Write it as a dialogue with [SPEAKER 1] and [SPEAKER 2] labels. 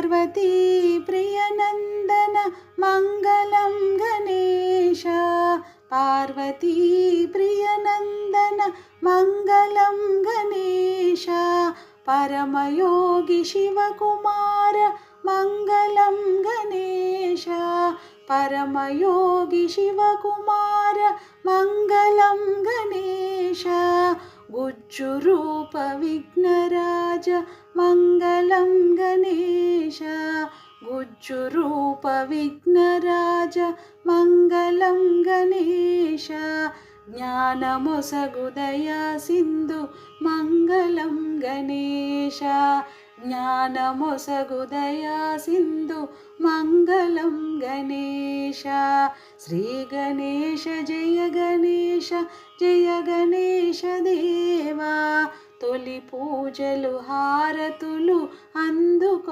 [SPEAKER 1] పార్వతీ ప్రియనందన మంగళం గణేశ పార్వతీ ప్రియనందన మంగళం గణేశ పరమయోగి శివకుమార మంగళం గణేశ పరమయోగి శివకుమార మంగళం గణేశ గుజ్జురూప విఘ్నరాజ మంగళం గణేశ గుజ్జురూప విఘ్నరాజ మంగళం గణేశ జ్ఞానమొసగు దయా సింధు మంగళం గణేశ జ్ఞానమొసగు దయా సింధు మంగళం గణేశ శ్రీ గణేశ జయ గణేశ జయ గణేశ దేవా తొలి పూజలు హారతులు అందుకో